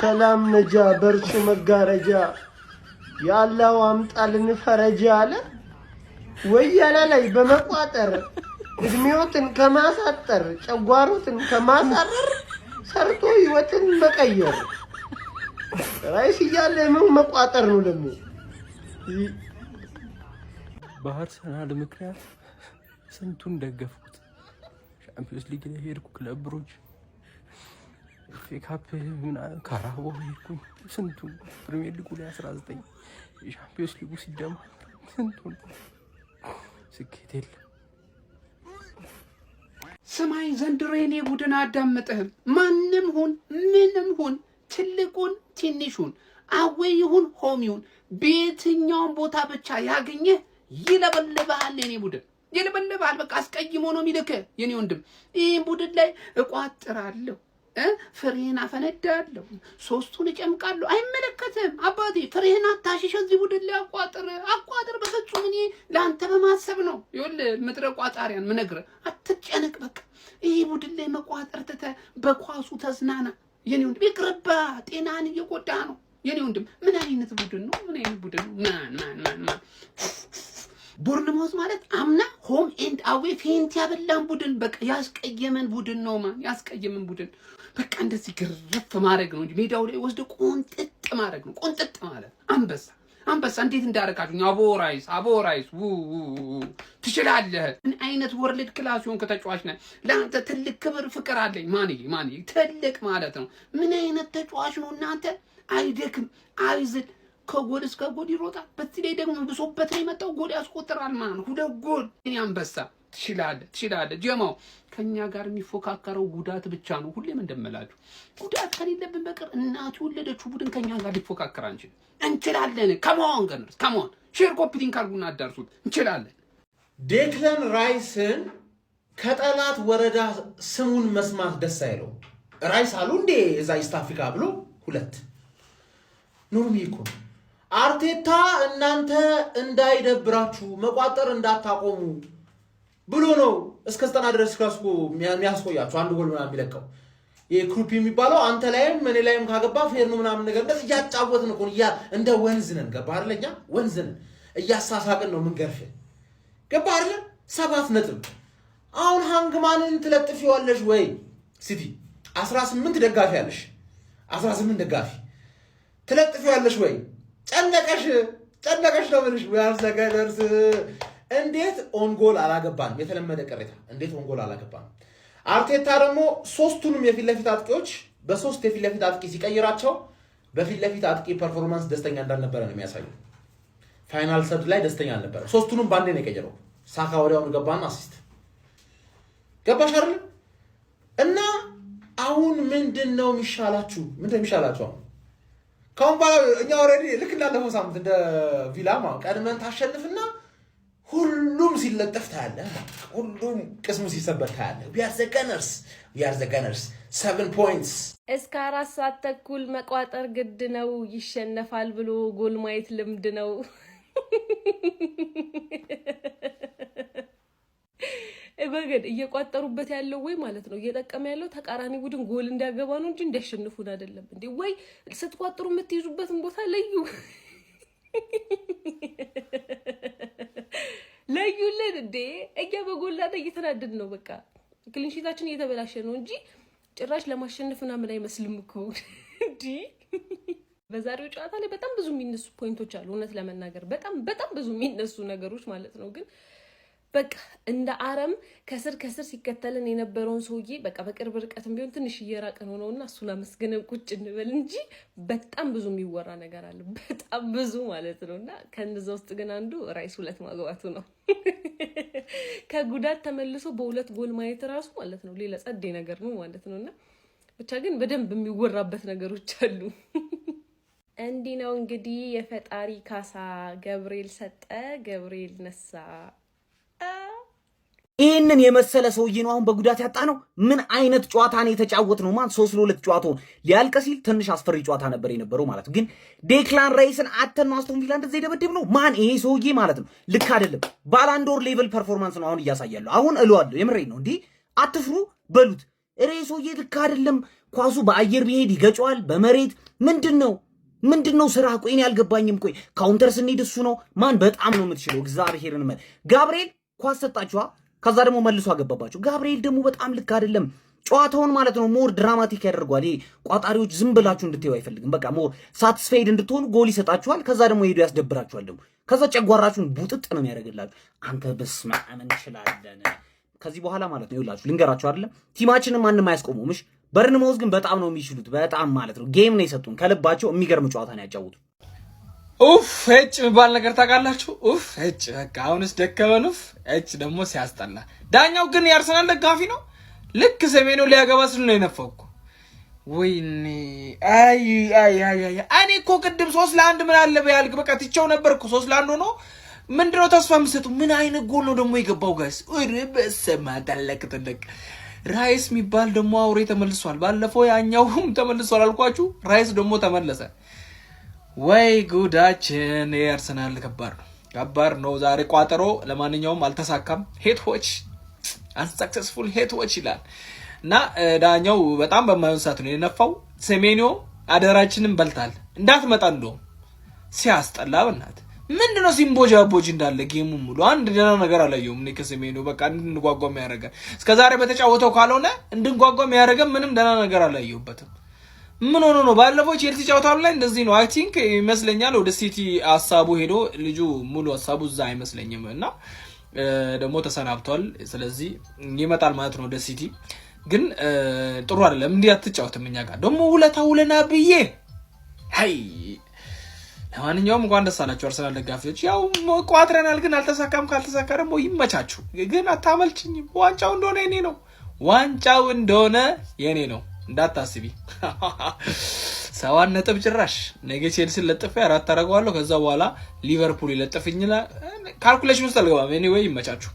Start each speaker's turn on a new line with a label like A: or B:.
A: ሰላም ነጃ በርሱ መጋረጃ ያለው አምጣልን ፈረጃ አለ ወያላ ላይ በመቋጠር እድሜዎትን ከማሳጠር ጨጓሮትን ከማሳረር ሰርቶ ህይወትን መቀየር ራይስ እያለ ምን መቋጠር ነው ደግሞ
B: በአርሰናል ምክንያት ስንቱን ደገፍኩት ቻምፒየንስ ሊግ ላይ ሄድኩ ክለብ ብሩጅ ፌካፕ ካራቦ ሄድኩኝ ስንቱን ፕሪሚየር ሊጉ ላይ 19 ቻምፒየንስ ሊጉ ሲደማ ስንቱን ስኬት የለም
C: ሰማይ ዘንድሮ የኔ ቡድን አዳምጠህም ማንም ሁን ምንም ሁን ትልቁን ትንሹን አዌይ ይሁን ሆም ይሁን በየትኛውም ቦታ ብቻ ያገኘ ይለበልባል የኔ ቡድን ይለበልባል በቃ አስቀይሞ ነው የሚልከ የኔ ወንድም ይሄን ቡድን ላይ እቋጥራለሁ ፍሬና አፈነዳለሁ ሶስቱን እጨምቃለሁ አይመለከተም አባቴ ፍሬና አታሽሽ እዚህ ቡድን ላይ አቋጥር በፍጹም እኔ ላንተ በማሰብ ነው ይወል ምድረ ቋጣሪያን ምነግረ አትጨነቅ በቃ ይሄ ቡድን ላይ መቋጠር ተተ በኳሱ ተዝናና የኔ ወንድም ይቅርባ ጤናን እየጎዳ ነው የኔ ወንድም ምን አይነት ቡድን ነው ማን ቦርንማውዝ ማለት አምና ሆም ኤንድ አዌ ፌንት ያበላን ቡድን በቃ ያስቀየመን ቡድን ነው ማን ያስቀየመን ቡድን በቃ እንደዚህ ግርፍ ማድረግ ነው እንጂ ሜዳው ላይ ወስደ ቆንጥጥ ማድረግ ነው ቆንጥጥ ማለት አንበሳ እንዴት እንዳረካችሁኝ አቦራይስ ትችላለህ ምን አይነት ወርልድ ክላስ ሆን ከተጫዋች ነህ ለአንተ ትልቅ ክብር ፍቅር አለኝ ማን ትልቅ ማለት ነው ምን አይነት ተጫዋች ነው እናንተ አይደክም አይዝል ከጎል እስከ ጎል ይሮጣል በዚህ ላይ ደግሞ ብሶበት ላይ መጣው ጎል ያስቆጥራል ማን ሁለት ጎል አንበሳ ትችላለህ ጀማው ከኛ ጋር የሚፎካከረው ጉዳት ብቻ ነው ሁሌም እንደመላችሁ ጉዳት ከሌለብን በቀር እናቱ ወለደችው ቡድን ከኛ ጋር ሊፎካከር እንችላለን ከመሆን ሼር ኮፒ ሊንክ አድርጉና አዳርሱት እንችላለን
D: ዴክለን ራይስን ከጠላት ወረዳ ስሙን መስማት ደስ አይለው ራይስ አሉ እንዴ እዛ ኢስት አፍሪካ ብሎ ሁለት ኖርሚ እኮ አርቴታ እናንተ እንዳይደብራችሁ መቋጠር እንዳታቆሙ ብሎ ነው እስከ 90 ድረስ ካስኮ የሚያስቆያችሁ አንድ ጎል ምናምን የሚለቀው የክሩፕ የሚባለው አንተ ላይም እኔ ላይም ካገባ ፌር ነው ምናምን ነገር እንደዚህ ያጫወትን እኮ እንደ ወንዝ ነን ገባ አይደለኛ ወንዝ ነን እያሳሳቅን ነው ምንገርፍ ገባ አይደል 7 ነጥብ አሁን ሃንግማንን ትለጥፊዋለሽ ወይ ሲቲ 18 ደጋፊ ያለሽ 18 ደጋፊ ትለጥፊዋለሽ ወይ ጨነቀሽ ነው ምንሽ ያርዘገደርስ እንዴት ኦን ጎል አላገባንም የተለመደ ቅሬታ እንዴት ኦን ጎል አላገባንም አርቴታ ደግሞ ሶስቱንም የፊት ለፊት አጥቂዎች በሶስት የፊት ለፊት አጥቂ ሲቀይራቸው በፊት ለፊት አጥቂ ፐርፎርማንስ ደስተኛ እንዳልነበረ ነው የሚያሳየው ፋይናል ሰርድ ላይ ደስተኛ አልነበረ ሶስቱንም ባንዴ ነው የቀየረው ሳካ ወዲያውኑ ገባና አሲስት ገባሽ አይደል እና አሁን ምንድነው የሚሻላችሁ ካምባላ እኛ ኦሬዲ ልክ እንዳለፈው ሳምንት እንደ ቪላማ ቀድመን ታሸንፍና ሁሉም ሲለጠፍ ታያለ ሁሉም ቅስሙ ሲሰበር ታያለ we are the gunners 7 points
E: እስከ 4 ሰዓት ተኩል መቋጠር ግድ ነው ይሸነፋል ብሎ ጎል ማየት ልምድ ነው እበገድ እየቋጠሩበት ያለው ወይ ማለት ነው እየጠቀመ ያለው ተቃራኒ ቡድን ጎል እንዲያገባ ነው እንጂ እንዲያሸንፉን አይደለም እንዴ ወይ ስትቋጥሩ የምትይዙበትን ቦታ ለዩልን እንዴ እኛ በጎላታ እየተናደድ ነው በቃ ክሊንሺታችን እየተበላሸ ነው እንጂ ጭራሽ ለማሸነፍና ምን አይመስልም እኮ እንዴ በዛሬው ጨዋታ ላይ በጣም ብዙ የሚነሱ ፖይንቶች አሉ እውነት ለመናገር በጣም ብዙ የሚነሱ ነገሮች ማለት ነው ግን በቃ እንደ አረም ከስር ሲከተልን የነበረውን ሰውዬ በቃ በቅርብ ርቀትም ቢሆን ትንሽ እየራቀን ሆነውና እሱና መስገነን ቁጭ እንበል እንጂ በጣም ብዙ የሚወራ ነገር አለ በጣም ብዙ ማለት ነውና ከነዛ ውስጥ ግን አንዱ ራይስ ሁለት ማግባቱ ነው ከጉዳት ተመልሶ በሁለት ጎል ማየት ራሱ ማለት ነው ሌላ ጸዴ ነገር ነው ማለት ነውና ብቻ ግን በደንብ የሚወራበት ነገሮች አሉ እንዲህ ነው እንግዲህ የፈጣሪ ካሳ ገብርኤል ሰጠ ገብርኤል ነሳ
F: ይሄንን የመሰለ ሰውዬ ነው አሁን በጉዳት ያጣ ነው ምን አይነት ጨዋታ ነው የተጫወት ነው ማን 3-2 ጨዋታው ሊያልቅ ሲል ትንሽ አስፈሪ ጨዋታ ነበር የነበረው ማለት ግን ዴክላን ራይስን አተን ነው አስቶን ቪላ እንደዚህ ደበደብ ነው ማን ይሄ ሰውዬ ማለት ነው ልክ አይደለም ባላንዶር ሌቭል ፐርፎርማንስ ነው አሁን እያሳያለሁ አሁን እለዋለሁ የምሬ ነው እንዴ አትፍሩ በሉት ሬ ሰውዬ ልክ አይደለም ኳሱ በአየር ቢሄድ ይገጨዋል በመሬት ምንድነው ስራ? ቆይ እኔ አልገባኝም። ቆይ ካውንተር ስንሄድ እሱ ነው ማን በጣም ነው የምትችለው። እግዚአብሔርን ጋብርኤል ኳስ ሰጣችኋ፣ ከዛ ደግሞ መልሶ አገባባችሁ። ጋብርኤል ደግሞ በጣም ልክ አይደለም። ጨዋታውን ማለት ነው ሞር ድራማቲክ ያደርጓል። ይሄ ቋጣሪዎች ዝም ብላችሁ እንድትዩ አይፈልግም። በቃ ሞር ሳቲስፋይድ እንድትሆኑ ጎል ይሰጣችኋል፣ ከዛ ደግሞ ሄዶ ያስደብራችኋል። ደግሞ ከዛ ጨጓራችሁን ቡጥጥ ነው የሚያደርግላችሁ። አንተ በስመ አብ እንችላለን። ከዚህ በኋላ ማለት ነው ይውላችሁ ልንገራችሁ አይደለም ቲማችንን ማንንም አያስቆሙምሽ። በርንማውዝ ግን በጣም ነው የሚችሉት፣ በጣም ማለት ነው ጌም ነው የሰጡን ከልባቸው። የሚገርም ጨዋታ ነው ያጫወቱ።
G: ኡፍ እጭ የሚባል ነገር ታውቃላችሁ? ኡፍ እጭ በቃ አሁንስ ደከመን። ኡፍ እጭ ደግሞ ሲያስጠላ። ዳኛው ግን የአርሰናል ደጋፊ ነው። ልክ ሰሜኑ ሊያገባ ስል ነው የነፋው እኮ። ወይኔ አይ እኔ እኮ ቅድም 3-1 ምን አለ በያልክ በቃ ትቼው ነበር እኮ 3-1 ሆኖ ምንድነው ተስፋ የምትሰጡ? ምን አይነት ጎል ነው ደግሞ የገባው ጋይስ? ኦሬ በሰማ ተለቅ ራይስ የሚባል ደግሞ አውሬ ተመልሷል። ባለፈው ያኛውም ተመልሷል አልኳችሁ፣ ራይስ ደግሞ ተመለሰ። ወይ ጉዳችን! የአርሰናል ከባድ ነው ዛሬ ቋጠሮ። ለማንኛውም አልተሳካም። ሄትዎች አንሰክሰስፉል ሄትዎች ይላል እና ዳኛው በጣም በማይሆን ሰዓት ነው የነፋው። ሰሜኒዮ አደራችንን በልታል እንዳትመጣ እንደውም ሲያስጠላ በእናትህ ምንድነው ሲምቦጃቦጅ እንዳለ ጌሙ ሙሉ አንድ ደህና ነገር አላየሁም። እኔ ከሰሜኒዮ በቃ እንድንጓጓም ያደርጋል። እስከዛሬ በተጫወተው ካልሆነ እንድንጓጓም ያደርገን ምንም ደህና ነገር አላየሁበትም። ምን ሆኖ ነው? ባለፈው ቼልሲ ጨዋታው ላይ እንደዚህ ነው አይ ቲንክ ይመስለኛል። ወደ ሲቲ ሐሳቡ ሄዶ ልጁ ሙሉ ሐሳቡ እዛ አይመስለኝም እና ደግሞ ተሰናብቷል። ስለዚህ ይመጣል ማለት ነው ወደ ሲቲ። ግን ጥሩ አይደለም እንዲህ አትጫወትም። እኛ ጋር ደግሞ ውለና ብዬ አይ ለማንኛውም እንኳን ደስ አላችሁ አርሰናል ደጋፊዎች። ያው ቋጥረናል ግን አልተሳካም። ካልተሳካ ደግሞ ይመቻችሁ። ግን አታመልጭኝም። ዋንጫው እንደሆነ የኔ ነው። ዋንጫው እንደሆነ የኔ ነው እንዳታስቢ። 7 ነጥብ ጭራሽ ነገ ቼልሲን ለጥፌ 4 አደርገዋለሁ። ከዛ በኋላ ሊቨርፑል ይለጥፍኝና ካልኩሌሽን ውስጥ አልገባም። ኤኒዌይ ይመቻችሁ።